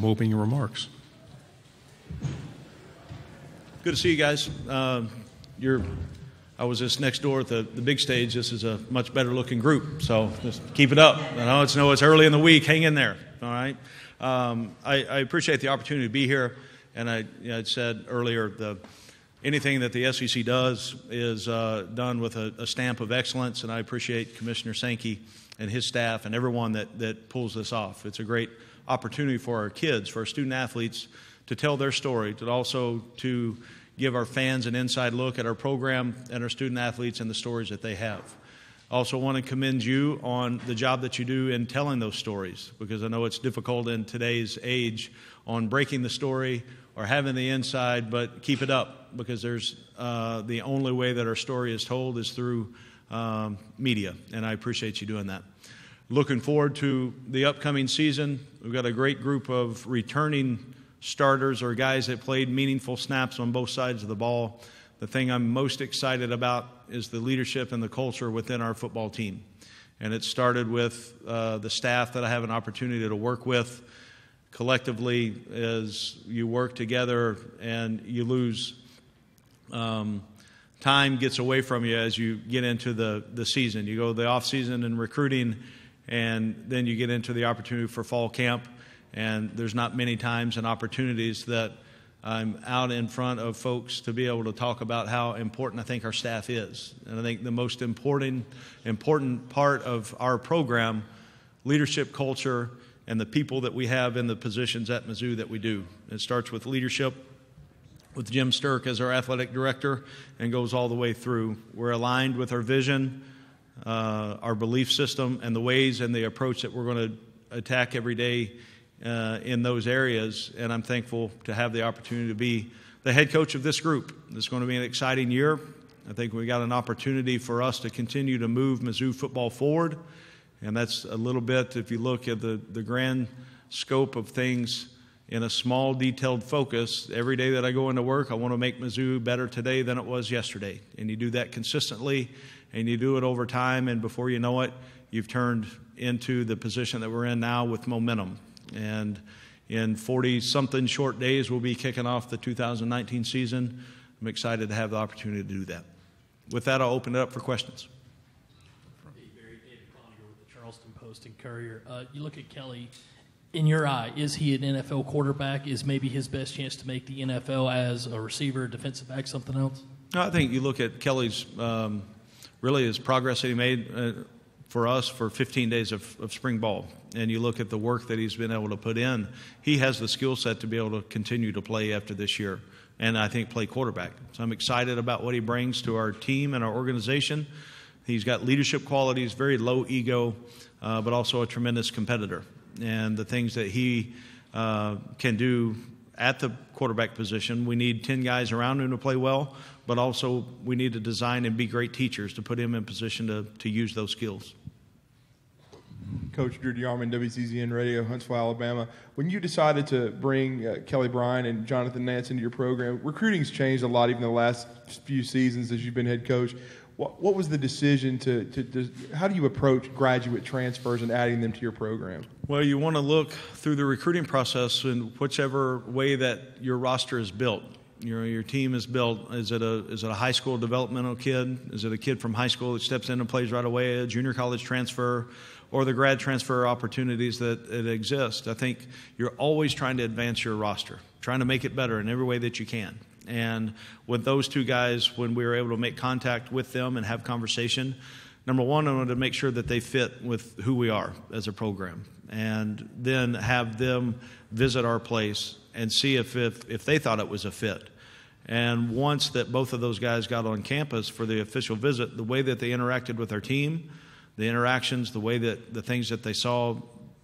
Opening remarks. Good to see you guys. I was just next door at the big stage. This is a much better looking group, so just keep it up. I know it's early in the week. Hang in there, all right? I appreciate the opportunity to be here, and I said earlier, anything that the SEC does is done with a stamp of excellence, and I appreciate Commissioner Sankey and his staff and everyone that pulls this off. It's a great opportunity for our kids, for our student athletes, to tell their story, to also to give our fans an inside look at our program and our student athletes and the stories that they have. I also want to commend you on the job that you do in telling those stories, because I know it's difficult in today's age on breaking the story or having the inside, but keep it up, because there's the only way that our story is told is through media, and I appreciate you doing that. Looking forward to the upcoming season. We've got a great group of returning starters or guys that played meaningful snaps on both sides of the ball. The thing I'm most excited about is the leadership and the culture within our football team. And it started with the staff that I have an opportunity to work with collectively as you work together and you lose. Time gets away from you as you get into the season. You go the off season and recruiting, and then you get into the opportunity for fall camp. And there's not many times and opportunities that I'm out in front of folks to be able to talk about how important I think our staff is. And I think the most important part of our program, leadership culture, and the people that we have in the positions at Mizzou that we do. It starts with leadership, with Jim Sturk as our athletic director, and goes all the way through. We're aligned with our vision, our belief system, and the ways and the approach that we're going to attack every day in those areas, and I'm thankful to have the opportunity to be the head coach of this group. It's going to be an exciting year. I think we got an opportunity for us to continue to move Mizzou football forward, and that's a little bit, if you look at the grand scope of things in a small, detailed focus. Every day that I go into work, I want to make Mizzou better today than it was yesterday, and you do that consistently, and you do it over time, and before you know it, you've turned into the position that we're in now with momentum. And in 40-something short days, we'll be kicking off the 2019 season. I'm excited to have the opportunity to do that. With that, I'll open it up for questions. Hey, Barry, David Cloninger with the Charleston Post and Courier. You look at Kelly. In your eye, is he an NFL quarterback? Is maybe his best chance to make the NFL as a receiver, defensive back, something else? I think you look at Kelly's really his progress that he made for us for 15 days of spring ball, and you look at the work that he's been able to put in, he has the skill set to be able to continue to play after this year, and I think play quarterback. So I'm excited about what he brings to our team and our organization. He's got leadership qualities, very low ego, but also a tremendous competitor. And the things that he can do at the quarterback position, we need 10 guys around him to play well, but also we need to design and be great teachers to put him in position to use those skills. Coach Drew DeArmond, WCZN Radio, Huntsville, Alabama. When you decided to bring Kelly Bryant and Jonathan Nance into your program, recruiting's changed a lot even the last few seasons as you've been head coach. What was the decision to how do you approach graduate transfers and adding them to your program? Well, you want to look through the recruiting process in whichever way that your roster is built. Your team is built. Is it a high school developmental kid? Is it a kid from high school that steps in and plays right away, a junior college transfer, or the grad transfer opportunities that exist? I think you're always trying to advance your roster, trying to make it better in every way that you can. And with those two guys, when we were able to make contact with them and have conversation, number one, I wanted to make sure that they fit with who we are as a program, and then have them visit our place and see if they thought it was a fit. And once that both of those guys got on campus for the official visit, the way that they interacted with our team, the interactions, the way that the things that they saw,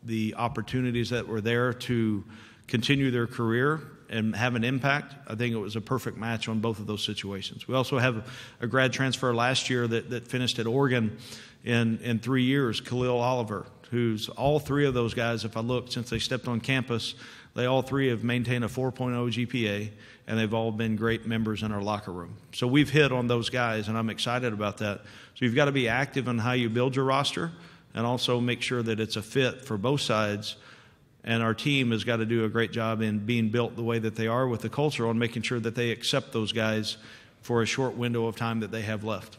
the opportunities that were there to continue their career and have an impact, I think it was a perfect match on both of those situations. We also have a grad transfer last year that finished at Oregon in 3 years, Khalil Oliver, who's all three of those guys, if I look, since they stepped on campus, they all three have maintained a 4.0 GPA, and they've all been great members in our locker room. So we've hit on those guys, and I'm excited about that. So you've got to be active in how you build your roster and also make sure that it's a fit for both sides. And our team has got to do a great job in being built the way that they are with the culture on making sure that they accept those guys for a short window of time that they have left.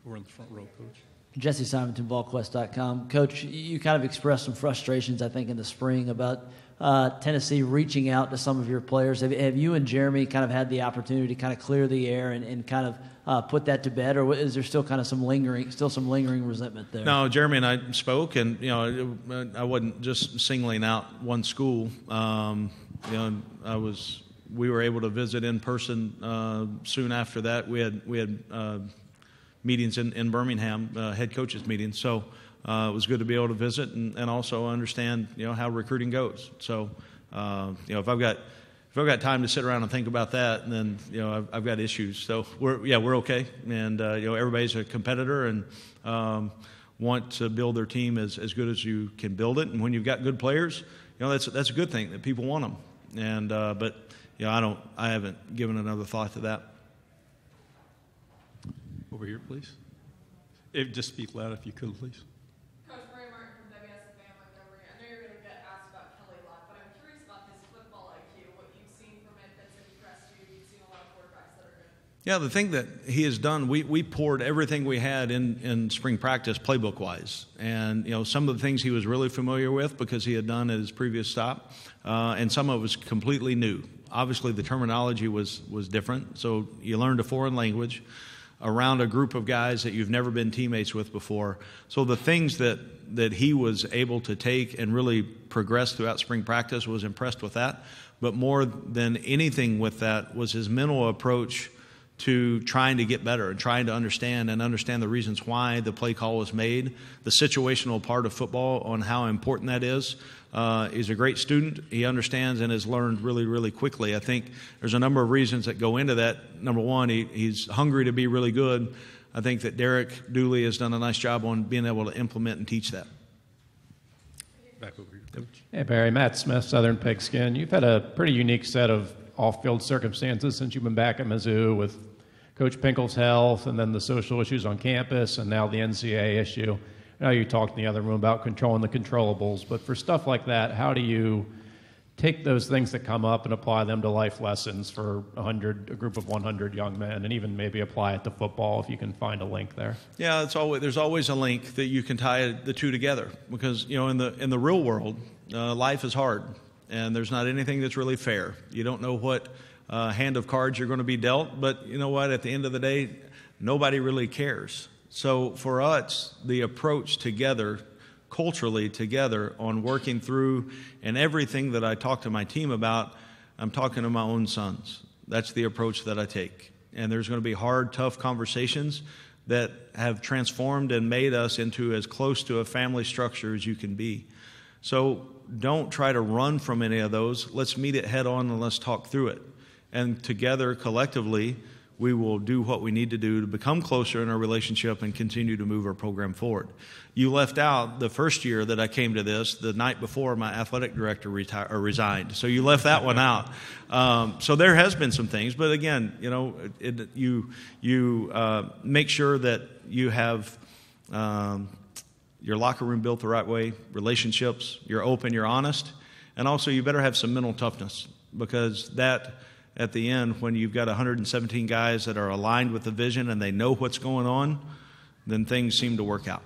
We're in the front row, Coach. Jesse Simonton, VolQuest.com. Coach, you kind of expressed some frustrations, I think, in the spring about Tennessee reaching out to some of your players. Have you and Jeremy kind of had the opportunity to kind of clear the air and kind of put that to bed, or is there still kind of some lingering resentment there? No, Jeremy and I spoke, and I wasn't just singling out one school. We were able to visit in person soon after that. We had meetings in Birmingham, head coaches meetings. So it was good to be able to visit and also understand how recruiting goes. So if I've got time to sit around and think about that, then I've got issues. So we're okay, and everybody's a competitor and want to build their team as good as you can build it. And when you've got good players, that's a good thing that people want them. And but I haven't given another thought to that. Over here, please. Just speak loud if you could, please. Coach Barry Martin from WSFA Montgomery. I know you're going to get asked about Kelly a lot, but I'm curious about his football IQ, what you've seen from him that's impressed you. You've seen a lot of quarterbacks that are good. Yeah, the thing that he has done, we poured everything we had in spring practice playbook-wise. And, some of the things he was really familiar with because he had done at his previous stop, and some of it was completely new. Obviously, the terminology was different, so you learned a foreign language around a group of guys that you've never been teammates with before. So the things that he was able to take and really progress throughout spring practice, was impressed with that. But more than anything with that was his mental approach to trying to get better and trying to understand the reasons why the play call was made, the situational part of football on how important that is. He's a great student. He understands and has learned really, really quickly. I think there's a number of reasons that go into that. Number one, he's hungry to be really good. I think that Derek Dooley has done a nice job on being able to implement and teach that. Back over here, Coach. Hey, Barry. Matt Smith, Southern Pigskin. You've had a pretty unique set of off-field circumstances since you've been back at Mizzou with Coach Pinkel's health and then the social issues on campus and now the NCAA issue. I know you talked in the other room about controlling the controllables, but for stuff like that, how do you take those things that come up and apply them to life lessons for a group of 100 young men, and even maybe apply it to football if you can find a link there? Yeah, there's always a link that you can tie the two together, because in the real world, life is hard, and there's not anything that's really fair. You don't know what hand of cards you're going to be dealt, but you know what? At the end of the day, nobody really cares. So for us, the approach together, culturally together, on working through, and everything that I talk to my team about, I'm talking to my own sons. That's the approach that I take. And there's going to be hard, tough conversations that have transformed and made us into as close to a family structure as you can be. So don't try to run from any of those. Let's meet it head on and let's talk through it. And together, collectively, we will do what we need to do to become closer in our relationship and continue to move our program forward. You left out the first year that I came to this, the night before my athletic director resigned. So you left that one out. So there has been some things, but again, you make sure that you have your locker room built the right way, relationships, you're open, you're honest, and also you better have some mental toughness, because that, at the end, when you've got 117 guys that are aligned with the vision and they know what's going on, then things seem to work out.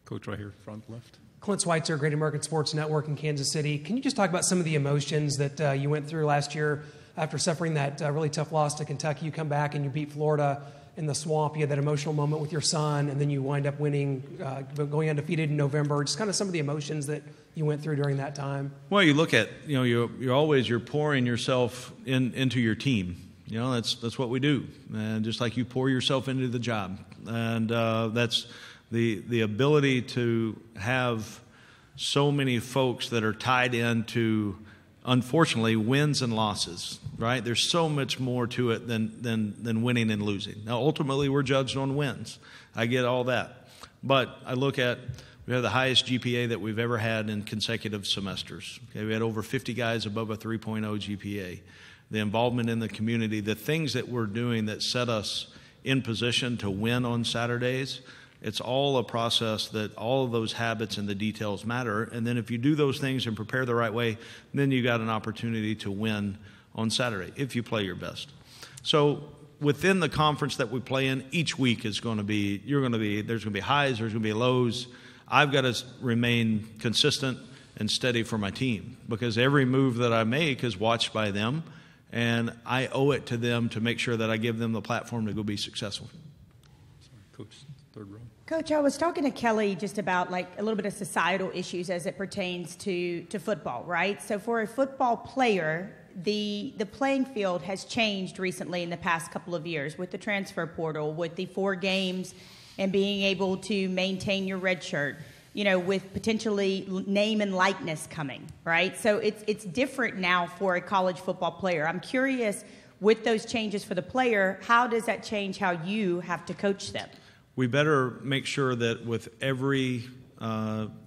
Coach, right here, front left. Clint Schweitzer, Great American Sports Network in Kansas City. Can you just talk about some of the emotions that you went through last year after suffering that really tough loss to Kentucky? You come back and you beat Florida in the Swamp. You had that emotional moment with your son, and then you wind up winning, going undefeated in November. Just kind of some of the emotions that you went through during that time. Well, you look at, you're pouring yourself into your team. That's what we do, and just like you pour yourself into the job, and that's the ability to have so many folks that are tied into, unfortunately, wins and losses, right? There's so much more to it than winning and losing. Now, ultimately, we're judged on wins. I get all that. But I look at, we have the highest GPA that we've ever had in consecutive semesters. Okay, we had over 50 guys above a 3.0 GPA. The involvement in the community, the things that we're doing that set us in position to win on Saturdays, It's all a process that all of those habits and the details matter. And then if you do those things and prepare the right way, then you got an opportunity to win on Saturday if you play your best. So within the conference that we play in, each week is going to be, there's going to be highs, there's going to be lows. I've got to remain consistent and steady for my team because every move that I make is watched by them, and I owe it to them to make sure that I give them the platform to go be successful. Coach, third row. Coach, I was talking to Kelly just about like a little bit of societal issues as it pertains to football, right? So for a football player, the playing field has changed recently in the past couple of years with the transfer portal, with the 4 games and being able to maintain your red shirt, with potentially name and likeness coming, right? So it's different now for a college football player. I'm curious, with those changes for the player, how does that change how you have to coach them? We better make sure that with every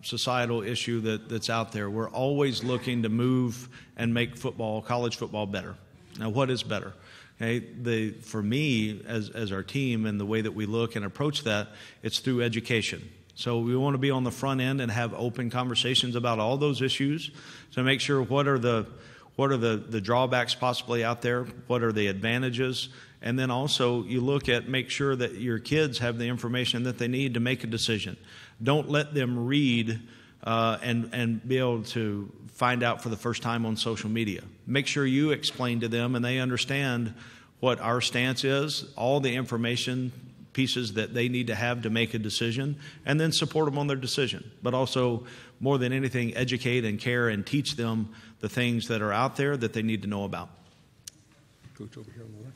societal issue that's out there, we're always looking to move and make college football better. Now, what is better? Okay, for me, as our team and the way that we look and approach that, it's through education. So we want to be on the front end and have open conversations about all those issues to make sure what are the drawbacks possibly out there, what are the advantages, and then also you make sure that your kids have the information that they need to make a decision. Don't let them read and be able to find out for the first time on social media. Make sure you explain to them and they understand what our stance is, all the information pieces that they need to have to make a decision, and then support them on their decision. But also, more than anything, educate and care and teach them the things that are out there that they need to know about. Coach over here on the left.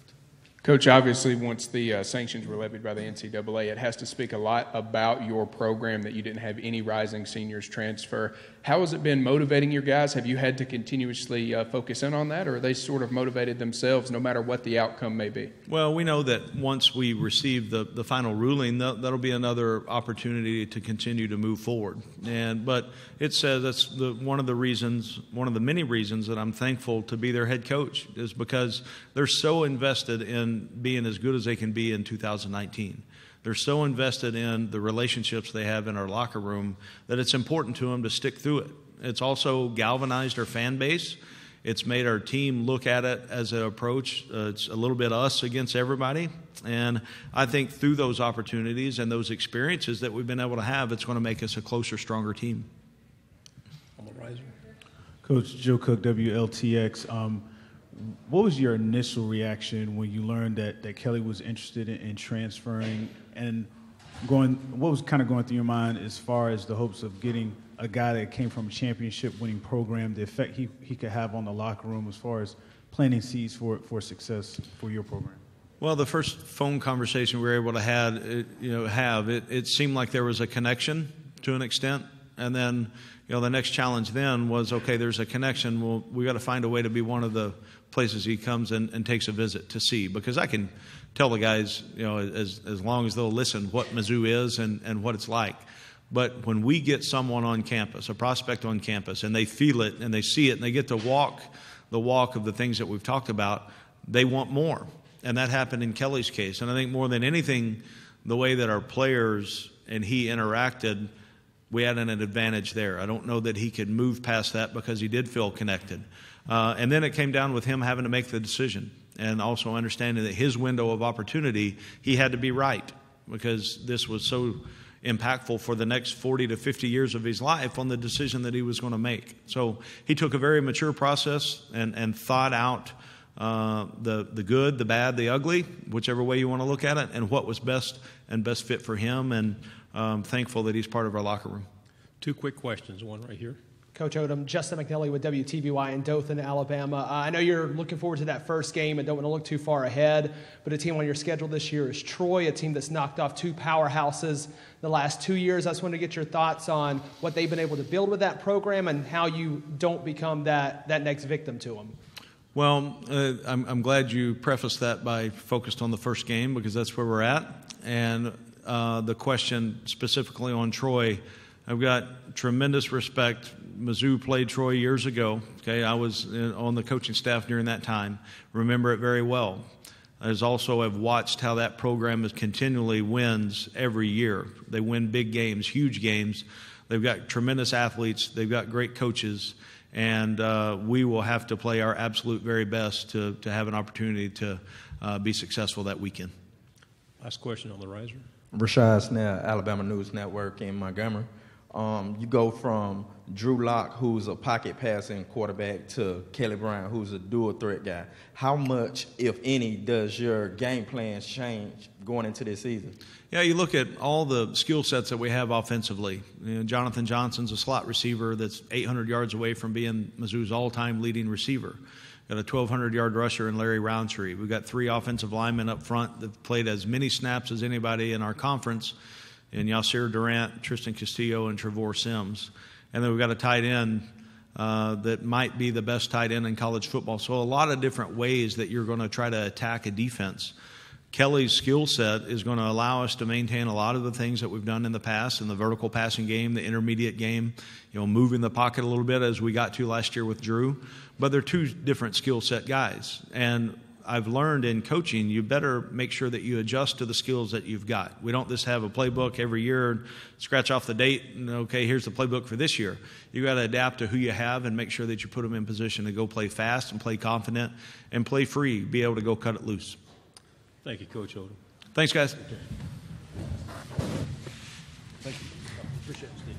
Coach, obviously, once the sanctions were levied by the NCAA, it has to speak a lot about your program that you didn't have any rising seniors transfer. How has it been motivating your guys? Have you had to continuously focus in on that, or are they sort of motivated themselves no matter what the outcome may be? Well, we know that once we receive the final ruling, that'll be another opportunity to continue to move forward. But it says that's one of the many reasons that I'm thankful to be their head coach is because they're so invested in being as good as they can be in 2019. They're so invested in the relationships they have in our locker room that it's important to them to stick through it. It's also galvanized our fan base. It's made our team look at it as an approach. It's a little bit us against everybody. And I think through those opportunities and those experiences that we've been able to have, it's going to make us a closer, stronger team. On the riser. Coach Joe Cook, WLTX. What was your initial reaction when you learned that Kelly was interested in transferring, and what was kind of going through your mind as far as the hopes of getting a guy that came from a championship-winning program, the effect he could have on the locker room as far as planting seeds for success for your program? Well, the first phone conversation we were able to have, it seemed like there was a connection to an extent, and then the next challenge then was, okay, there's a connection. Well, we got to find a way to be one of the places he comes and takes a visit to see, because I can tell the guys, as long as they'll listen, what Mizzou is and what it's like. But when we get someone on campus, a prospect on campus, and they feel it and they see it and they get to walk the walk of the things that we've talked about, they want more. And that happened in Kelly's case. And I think more than anything, the way that our players and he interacted, we had an advantage there. I don't know that he could move past that because he did feel connected. And then it came down with him having to make the decision and also understanding that his window of opportunity, he had to be right, because this was so impactful for the next 40 to 50 years of his life on the decision that he was going to make. So he took a very mature process and thought out the good, the bad, the ugly, whichever way you want to look at it, and what was best fit for him. And I'm thankful that he's part of our locker room. 2 quick questions, one right here. Coach Odom, Justin McNally with WTVY in Dothan, Alabama. I know you're looking forward to that first game and don't want to look too far ahead, but a team on your schedule this year is Troy, a team that's knocked off 2 powerhouses the last 2 years. I just wanted to get your thoughts on what they've been able to build with that program and how you don't become that next victim to them. Well, I'm glad you prefaced that by focused on the first game, because that's where we're at. And the question specifically on Troy, I've got tremendous respect. Mizzou played Troy years ago. Okay, I was on the coaching staff during that time. Remember it very well. as also have watched how that program is continually wins every year. They win big games, huge games. They've got tremendous athletes. They've got great coaches. And we will have to play our absolute very best to have an opportunity to be successful that weekend. Last question on the riser. Rashad Snell, Alabama News Network in Montgomery. You go from Drew Lock, who's a pocket passing quarterback, to Kelly Bryant, who's a dual threat guy. How much, if any, does your game plans change going into this season? Yeah, you look at all the skill sets that we have offensively. You know, Jonathan Johnson's a slot receiver that's 800 yards away from being Mizzou's all-time leading receiver. Got a 1,200-yard rusher in Larry Roundtree. We've got 3 offensive linemen up front that played as many snaps as anybody in our conference, in Yasir Durant, Tristan Castillo, and Trevor Sims. And then we've got a tight end that might be the best tight end in college football. So a lot of different ways that you're going to try to attack a defense. Kelly's skill set is going to allow us to maintain a lot of the things that we've done in the past in the vertical passing game, the intermediate game, moving the pocket a little bit as we got to last year with Drew. But they're 2 different skill set guys. And I've learned in coaching, you better make sure that you adjust to the skills that you've got. We don't just have a playbook every year, scratch off the date, and okay, here's the playbook for this year. You've got to adapt to who you have and make sure that you put them in position to go play fast and play confident and play free, be able to go cut it loose. Thank you, Coach Odom. Thanks, guys. Thank you. Appreciate it, Steve.